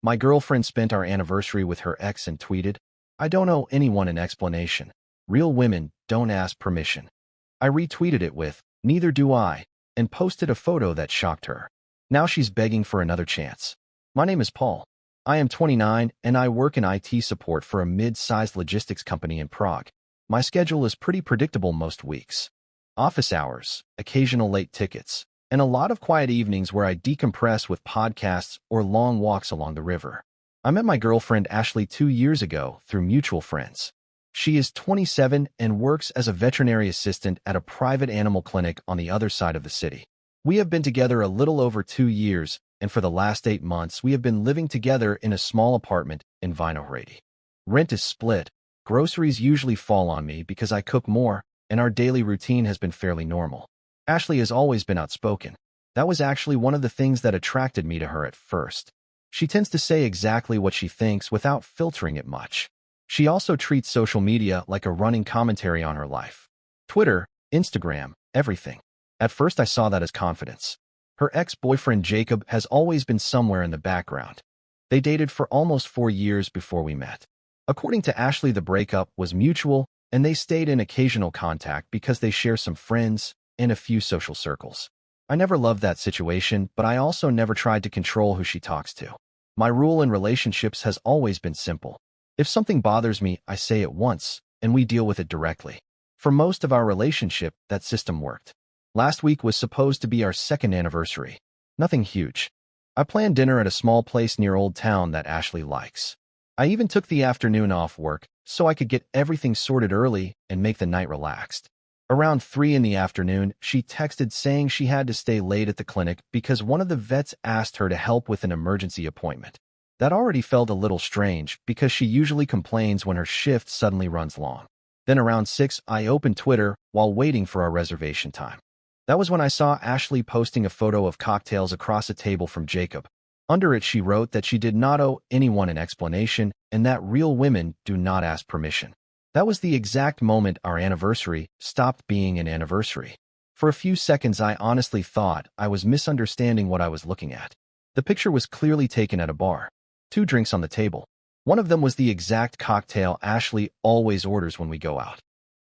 My girlfriend spent our anniversary with her ex and tweeted, "I don't owe anyone an explanation. Real women don't ask permission." I retweeted it with, "Neither do I," and posted a photo that shocked her. Now she's begging for another chance. My name is Paul. I am 29 and I work in IT support for a mid-sized logistics company in Prague. My schedule is pretty predictable most weeks. Office hours, occasional late tickets, and a lot of quiet evenings where I decompress with podcasts or long walks along the river. I met my girlfriend Ashley 2 years ago through mutual friends. She is 27 and works as a veterinary assistant at a private animal clinic on the other side of the city. We have been together a little over 2 years, and for the last 8 months we have been living together in a small apartment in Vinohrady. Rent is split, groceries usually fall on me because I cook more, and our daily routine has been fairly normal. Ashley has always been outspoken. That was actually one of the things that attracted me to her at first. She tends to say exactly what she thinks without filtering it much. She also treats social media like a running commentary on her life. Twitter, Instagram, everything. At first I saw that as confidence. Her ex-boyfriend Jacob has always been somewhere in the background. They dated for almost 4 years before we met. According to Ashley, the breakup was mutual, and they stayed in occasional contact because they share some friends and a few social circles. I never loved that situation, but I also never tried to control who she talks to. My rule in relationships has always been simple. If something bothers me, I say it once, and we deal with it directly. For most of our relationship, that system worked. Last week was supposed to be our second anniversary. Nothing huge. I planned dinner at a small place near Old Town that Ashley likes. I even took the afternoon off work so I could get everything sorted early and make the night relaxed. Around 3 in the afternoon, she texted saying she had to stay late at the clinic because one of the vets asked her to help with an emergency appointment. That already felt a little strange because she usually complains when her shift suddenly runs long. Then around 6, I opened Twitter while waiting for our reservation time. That was when I saw Ashley posting a photo of cocktails across a table from Jacob. Under it, she wrote that she did not owe anyone an explanation and that real women do not ask permission. That was the exact moment our anniversary stopped being an anniversary. For a few seconds, I honestly thought I was misunderstanding what I was looking at. The picture was clearly taken at a bar. 2 drinks on the table. One of them was the exact cocktail Ashley always orders when we go out.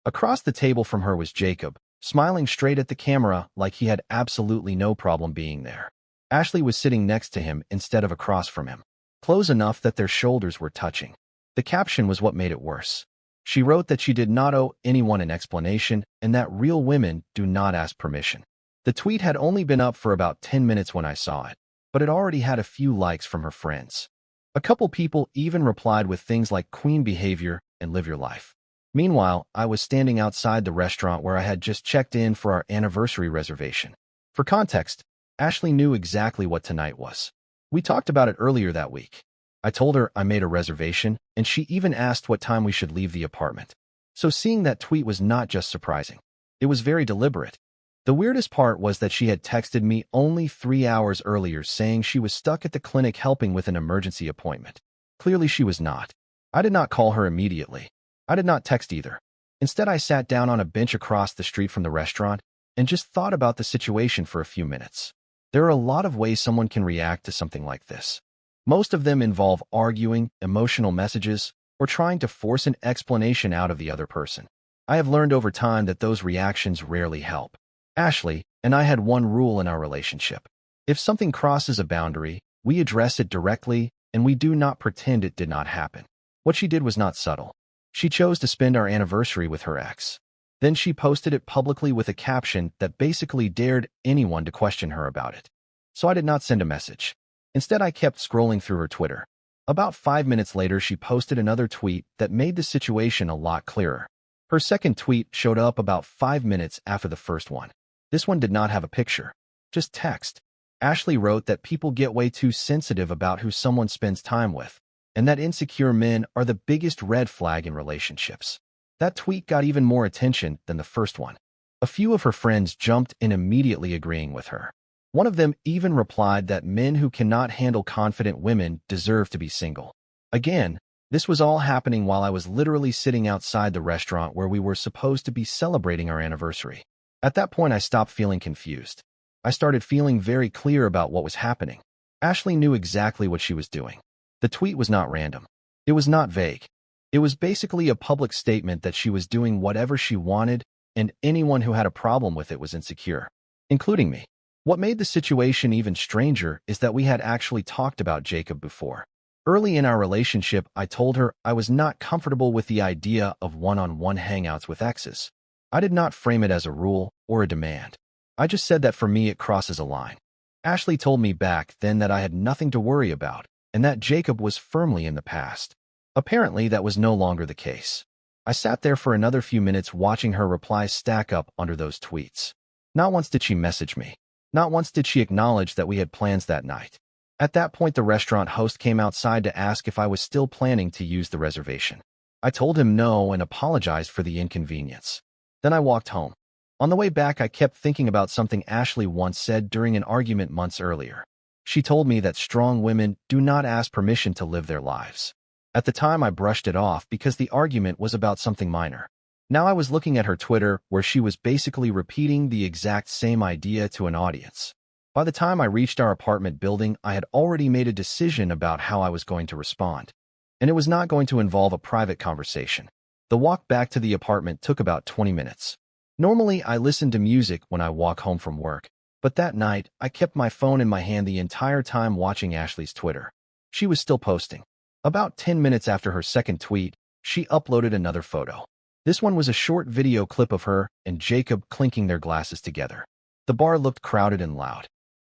Across the table from her was Jacob, smiling straight at the camera like he had absolutely no problem being there. Ashley was sitting next to him instead of across from him, close enough that their shoulders were touching. The caption was what made it worse. She wrote that she did not owe anyone an explanation and that real women do not ask permission. The tweet had only been up for about 10 minutes when I saw it, but it already had a few likes from her friends. A couple people even replied with things like "queen behavior" and "live your life." Meanwhile, I was standing outside the restaurant where I had just checked in for our anniversary reservation. For context, Ashley knew exactly what tonight was. We talked about it earlier that week. I told her I made a reservation, and she even asked what time we should leave the apartment. So seeing that tweet was not just surprising. It was very deliberate. The weirdest part was that she had texted me only 3 hours earlier saying she was stuck at the clinic helping with an emergency appointment. Clearly she was not. I did not call her immediately. I did not text either. Instead, I sat down on a bench across the street from the restaurant and just thought about the situation for a few minutes. There are a lot of ways someone can react to something like this. Most of them involve arguing, emotional messages, or trying to force an explanation out of the other person. I have learned over time that those reactions rarely help. Ashley and I had one rule in our relationship. If something crosses a boundary, we address it directly and we do not pretend it did not happen. What she did was not subtle. She chose to spend our anniversary with her ex. Then she posted it publicly with a caption that basically dared anyone to question her about it. So I did not send a message. Instead, I kept scrolling through her Twitter. About 5 minutes later, she posted another tweet that made the situation a lot clearer. Her second tweet showed up about 5 minutes after the first one. This one did not have a picture, just text. Ashley wrote that people get way too sensitive about who someone spends time with, and that insecure men are the biggest red flag in relationships. That tweet got even more attention than the first one. A few of her friends jumped in immediately agreeing with her. One of them even replied that men who cannot handle confident women deserve to be single. Again, this was all happening while I was literally sitting outside the restaurant where we were supposed to be celebrating our anniversary. At that point, I stopped feeling confused. I started feeling very clear about what was happening. Ashley knew exactly what she was doing. The tweet was not random. It was not vague. It was basically a public statement that she was doing whatever she wanted, and anyone who had a problem with it was insecure, including me. What made the situation even stranger is that we had actually talked about Jacob before. Early in our relationship, I told her I was not comfortable with the idea of one-on-one hangouts with exes. I did not frame it as a rule or a demand. I just said that for me it crosses a line. Ashley told me back then that I had nothing to worry about, and that Jacob was firmly in the past. Apparently, that was no longer the case. I sat there for another few minutes watching her replies stack up under those tweets. Not once did she message me. Not once did she acknowledge that we had plans that night. At that point, the restaurant host came outside to ask if I was still planning to use the reservation. I told him no and apologized for the inconvenience. Then I walked home. On the way back, I kept thinking about something Ashley once said during an argument months earlier. She told me that strong women do not ask permission to live their lives. At the time, I brushed it off because the argument was about something minor. Now I was looking at her Twitter, where she was basically repeating the exact same idea to an audience. By the time I reached our apartment building, I had already made a decision about how I was going to respond. And it was not going to involve a private conversation. The walk back to the apartment took about 20 minutes. Normally, I listen to music when I walk home from work, but that night, I kept my phone in my hand the entire time watching Ashley's Twitter. She was still posting. About 10 minutes after her second tweet, she uploaded another photo. This one was a short video clip of her and Jacob clinking their glasses together. The bar looked crowded and loud.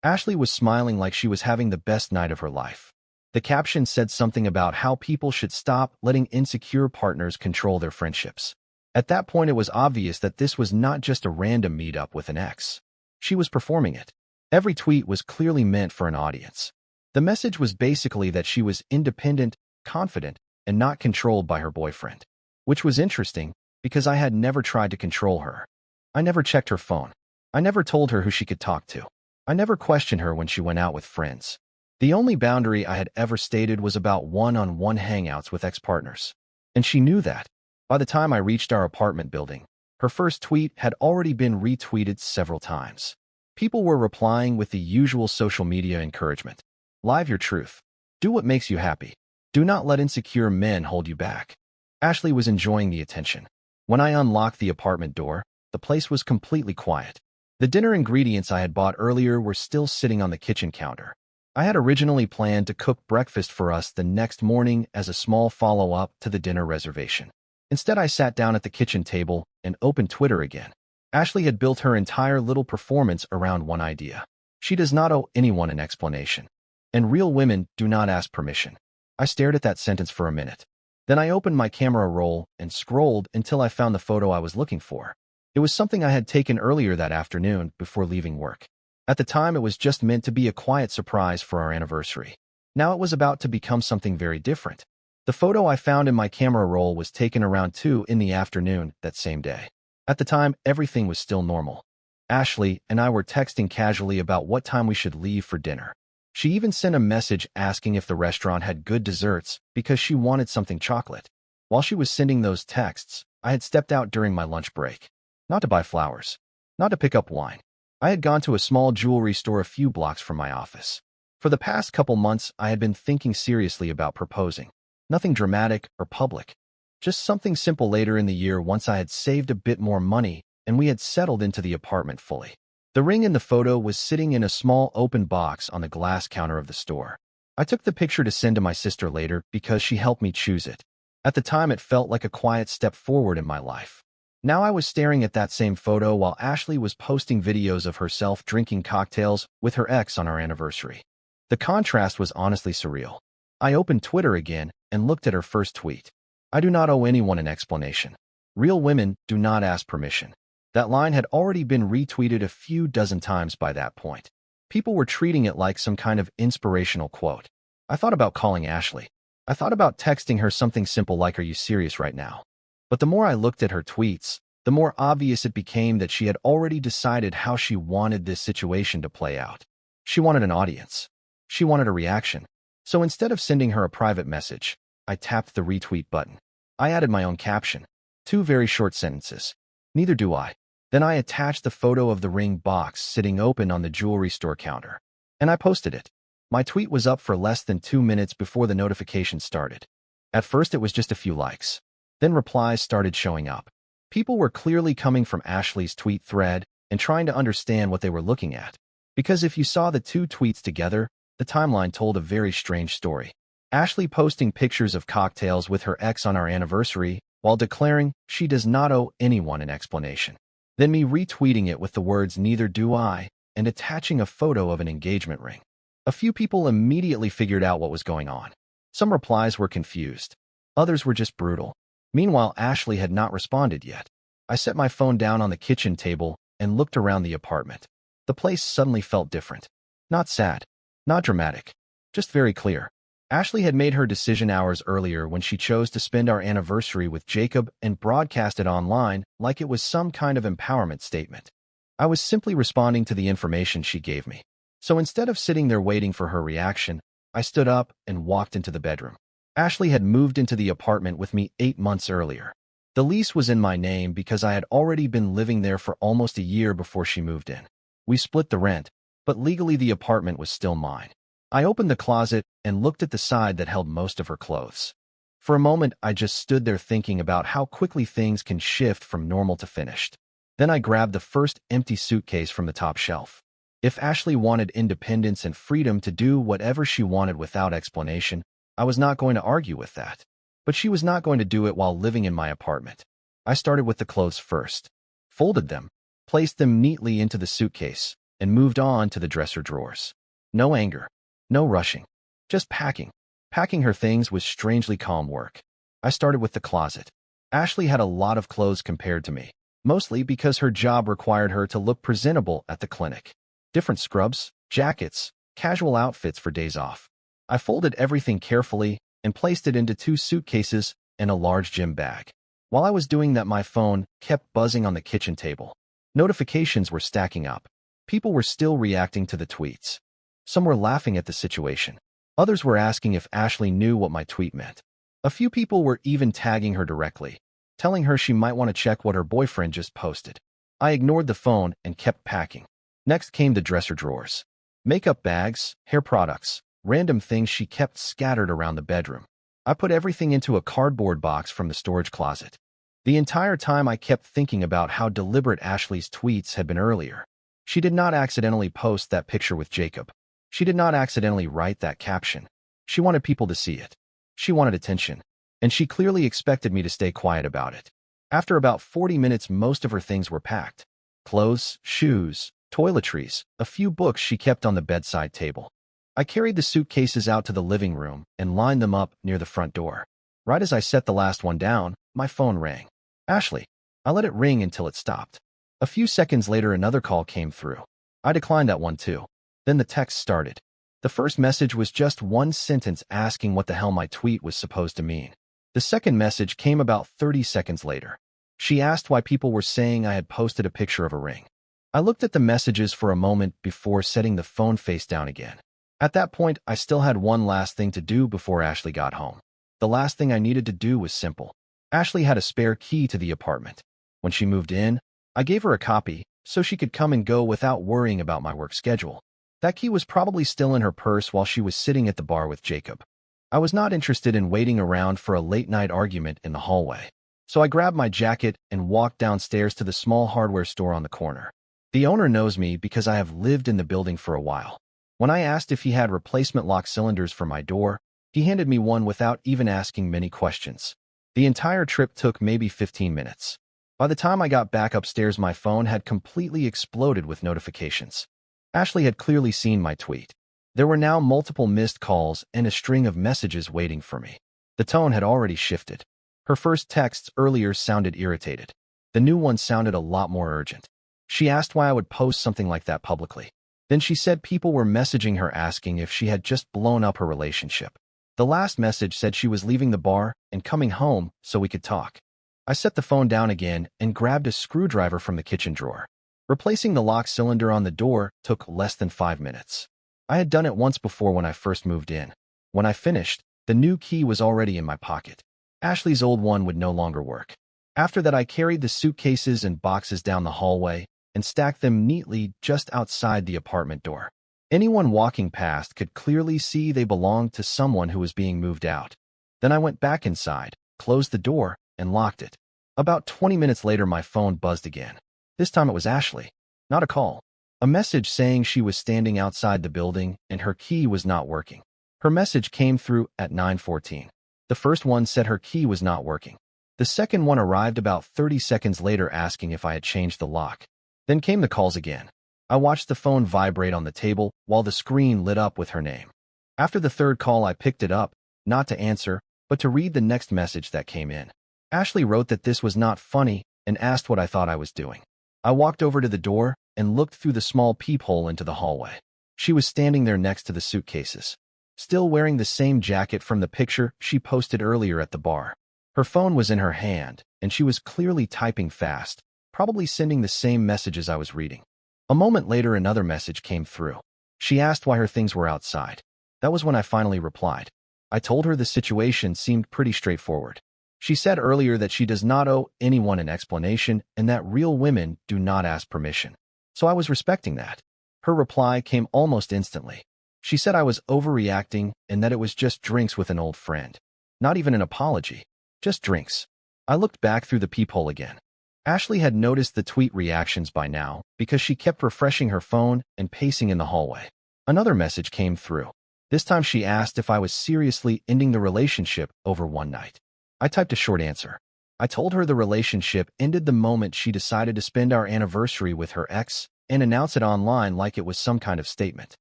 Ashley was smiling like she was having the best night of her life. The caption said something about how people should stop letting insecure partners control their friendships. At that point, it was obvious that this was not just a random meetup with an ex. She was performing it. Every tweet was clearly meant for an audience. The message was basically that she was independent, confident, and not controlled by her boyfriend. Which was interesting, because I had never tried to control her. I never checked her phone. I never told her who she could talk to. I never questioned her when she went out with friends. The only boundary I had ever stated was about one-on-one hangouts with ex-partners. And she knew that. By the time I reached our apartment building, her first tweet had already been retweeted several times. People were replying with the usual social media encouragement. Live your truth. Do what makes you happy. Do not let insecure men hold you back. Ashley was enjoying the attention. When I unlocked the apartment door, the place was completely quiet. The dinner ingredients I had bought earlier were still sitting on the kitchen counter. I had originally planned to cook breakfast for us the next morning as a small follow-up to the dinner reservation. Instead, I sat down at the kitchen table and opened Twitter again. Ashley had built her entire little performance around one idea. She does not owe anyone an explanation. And real women do not ask permission. I stared at that sentence for a minute. Then I opened my camera roll and scrolled until I found the photo I was looking for. It was something I had taken earlier that afternoon before leaving work. At the time, it was just meant to be a quiet surprise for our anniversary. Now it was about to become something very different. The photo I found in my camera roll was taken around 2 in the afternoon that same day. At the time, everything was still normal. Ashley and I were texting casually about what time we should leave for dinner. She even sent a message asking if the restaurant had good desserts because she wanted something chocolate. While she was sending those texts, I had stepped out during my lunch break. Not to buy flowers. Not to pick up wine. I had gone to a small jewelry store a few blocks from my office. For the past couple months, I had been thinking seriously about proposing. Nothing dramatic or public. Just something simple later in the year once I had saved a bit more money and we had settled into the apartment fully. The ring in the photo was sitting in a small open box on the glass counter of the store. I took the picture to send to my sister later because she helped me choose it. At the time, it felt like a quiet step forward in my life. Now I was staring at that same photo while Ashley was posting videos of herself drinking cocktails with her ex on our anniversary. The contrast was honestly surreal. I opened Twitter again and looked at her first tweet. I do not owe anyone an explanation. Real women do not ask permission. That line had already been retweeted a few dozen times by that point. People were treating it like some kind of inspirational quote. I thought about calling Ashley. I thought about texting her something simple like, "Are you serious right now?" But the more I looked at her tweets, the more obvious it became that she had already decided how she wanted this situation to play out. She wanted an audience. She wanted a reaction. So instead of sending her a private message, I tapped the retweet button. I added my own caption. 2 very short sentences. Neither do I. Then I attached the photo of the ring box sitting open on the jewelry store counter. And I posted it. My tweet was up for less than 2 minutes before the notification started. At first, it was just a few likes. Then replies started showing up. People were clearly coming from Ashley's tweet thread and trying to understand what they were looking at. Because if you saw the two tweets together, the timeline told a very strange story. Ashley posting pictures of cocktails with her ex on our anniversary while declaring she does not owe anyone an explanation. Then me retweeting it with the words "neither do I" and attaching a photo of an engagement ring. A few people immediately figured out what was going on. Some replies were confused. Others were just brutal. Meanwhile, Ashley had not responded yet. I set my phone down on the kitchen table and looked around the apartment. The place suddenly felt different. Not sad, not dramatic, just very clear. Ashley had made her decision hours earlier when she chose to spend our anniversary with Jacob and broadcast it online like it was some kind of empowerment statement. I was simply responding to the information she gave me. So instead of sitting there waiting for her reaction, I stood up and walked into the bedroom. Ashley had moved into the apartment with me 8 months earlier. The lease was in my name because I had already been living there for almost a year before she moved in. We split the rent, but legally the apartment was still mine. I opened the closet and looked at the side that held most of her clothes. For a moment, I just stood there thinking about how quickly things can shift from normal to finished. Then I grabbed the first empty suitcase from the top shelf. If Ashley wanted independence and freedom to do whatever she wanted without explanation, I was not going to argue with that. But she was not going to do it while living in my apartment. I started with the clothes first, folded them, placed them neatly into the suitcase, and moved on to the dresser drawers. No anger. No rushing. Just packing. Packing her things was strangely calm work. I started with the closet. Ashley had a lot of clothes compared to me, mostly because her job required her to look presentable at the clinic. Different scrubs, jackets, casual outfits for days off. I folded everything carefully and placed it into 2 suitcases and a large gym bag. While I was doing that, my phone kept buzzing on the kitchen table. Notifications were stacking up. People were still reacting to the tweets. Some were laughing at the situation. Others were asking if Ashley knew what my tweet meant. A few people were even tagging her directly, telling her she might want to check what her boyfriend just posted. I ignored the phone and kept packing. Next came the dresser drawers. Makeup bags, hair products, random things she kept scattered around the bedroom. I put everything into a cardboard box from the storage closet. The entire time I kept thinking about how deliberate Ashley's tweets had been earlier. She did not accidentally post that picture with Jacob. She did not accidentally write that caption. She wanted people to see it. She wanted attention. And she clearly expected me to stay quiet about it. After about 40 minutes, most of her things were packed. Clothes, shoes, toiletries, a few books she kept on the bedside table. I carried the suitcases out to the living room and lined them up near the front door. Right as I set the last one down, my phone rang. Ashley. I let it ring until it stopped. A few seconds later, another call came through. I declined that one too. Then the text started. The first message was just one sentence asking what the hell my tweet was supposed to mean. The second message came about 30 seconds later. She asked why people were saying I had posted a picture of a ring. I looked at the messages for a moment before setting the phone face down again. At that point, I still had one last thing to do before Ashley got home. The last thing I needed to do was simple. Ashley had a spare key to the apartment. When she moved in, I gave her a copy so she could come and go without worrying about my work schedule. That key was probably still in her purse while she was sitting at the bar with Jacob. I was not interested in waiting around for a late-night argument in the hallway. So I grabbed my jacket and walked downstairs to the small hardware store on the corner. The owner knows me because I have lived in the building for a while. When I asked if he had replacement lock cylinders for my door, he handed me one without even asking many questions. The entire trip took maybe 15 minutes. By the time I got back upstairs, my phone had completely exploded with notifications. Ashley had clearly seen my tweet. There were now multiple missed calls and a string of messages waiting for me. The tone had already shifted. Her first texts earlier sounded irritated. The new one sounded a lot more urgent. She asked why I would post something like that publicly. Then she said people were messaging her asking if she had just blown up her relationship. The last message said she was leaving the bar and coming home so we could talk. I set the phone down again and grabbed a screwdriver from the kitchen drawer. Replacing the lock cylinder on the door took less than 5 minutes. I had done it once before when I first moved in. When I finished, the new key was already in my pocket. Ashley's old one would no longer work. After that, I carried the suitcases and boxes down the hallway and stacked them neatly just outside the apartment door. Anyone walking past could clearly see they belonged to someone who was being moved out. Then I went back inside, closed the door, and locked it. About 20 minutes later, my phone buzzed again. This time it was Ashley. Not a call. A message saying she was standing outside the building and her key was not working. Her message came through at 9:14. The first one said her key was not working. The second one arrived about 30 seconds later asking if I had changed the lock. Then came the calls again. I watched the phone vibrate on the table while the screen lit up with her name. After the third call, I picked it up, not to answer, but to read the next message that came in. Ashley wrote that this was not funny and asked what I thought I was doing. I walked over to the door and looked through the small peephole into the hallway. She was standing there next to the suitcases, still wearing the same jacket from the picture she posted earlier at the bar. Her phone was in her hand, and she was clearly typing fast, probably sending the same messages I was reading. A moment later, another message came through. She asked why her things were outside. That was when I finally replied. I told her the situation seemed pretty straightforward. She said earlier that she does not owe anyone an explanation and that real women do not ask permission. So I was respecting that. Her reply came almost instantly. She said I was overreacting and that it was just drinks with an old friend. Not even an apology. Just drinks. I looked back through the peephole again. Ashley had noticed the tweet reactions by now because she kept refreshing her phone and pacing in the hallway. Another message came through. This time she asked if I was seriously ending the relationship over one night. I typed a short answer. I told her the relationship ended the moment she decided to spend our anniversary with her ex and announce it online like it was some kind of statement.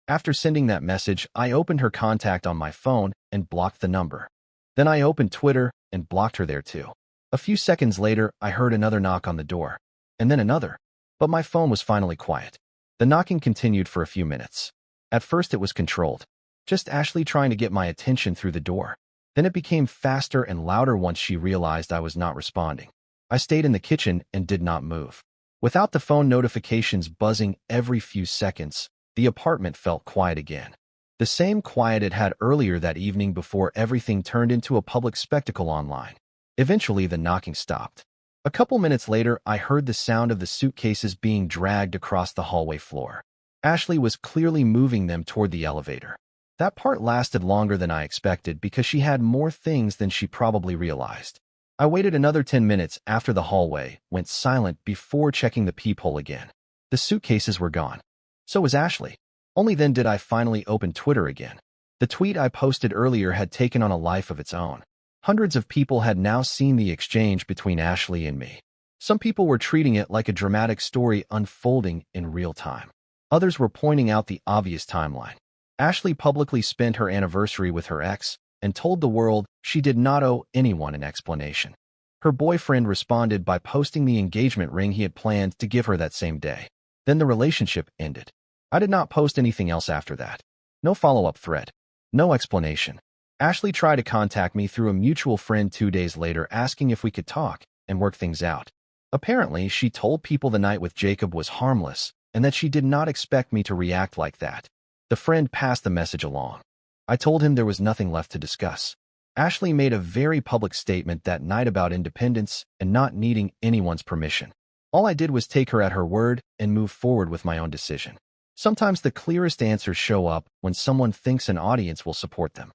After sending that message, I opened her contact on my phone and blocked the number. Then I opened Twitter and blocked her there too. A few seconds later, I heard another knock on the door, and then another, but my phone was finally quiet. The knocking continued for a few minutes. At first it was controlled, just Ashley trying to get my attention through the door. Then it became faster and louder once she realized I was not responding. I stayed in the kitchen and did not move. Without the phone notifications buzzing every few seconds, the apartment felt quiet again. The same quiet it had earlier that evening before everything turned into a public spectacle online. Eventually, the knocking stopped. A couple minutes later, I heard the sound of the suitcases being dragged across the hallway floor. Ashley was clearly moving them toward the elevator. That part lasted longer than I expected because she had more things than she probably realized. I waited another 10 minutes after the hallway went silent before checking the peephole again. The suitcases were gone. So was Ashley. Only then did I finally open Twitter again. The tweet I posted earlier had taken on a life of its own. Hundreds of people had now seen the exchange between Ashley and me. Some people were treating it like a dramatic story unfolding in real time. Others were pointing out the obvious timeline. Ashley publicly spent her anniversary with her ex and told the world she did not owe anyone an explanation. Her boyfriend responded by posting the engagement ring he had planned to give her that same day. Then the relationship ended. I did not post anything else after that. No follow-up thread. No explanation. Ashley tried to contact me through a mutual friend 2 days later asking if we could talk and work things out. Apparently, she told people the night with Jacob was harmless and that she did not expect me to react like that. The friend passed the message along. I told him there was nothing left to discuss. Ashley made a very public statement that night about independence and not needing anyone's permission. All I did was take her at her word and move forward with my own decision. Sometimes the clearest answers show up when someone thinks an audience will support them.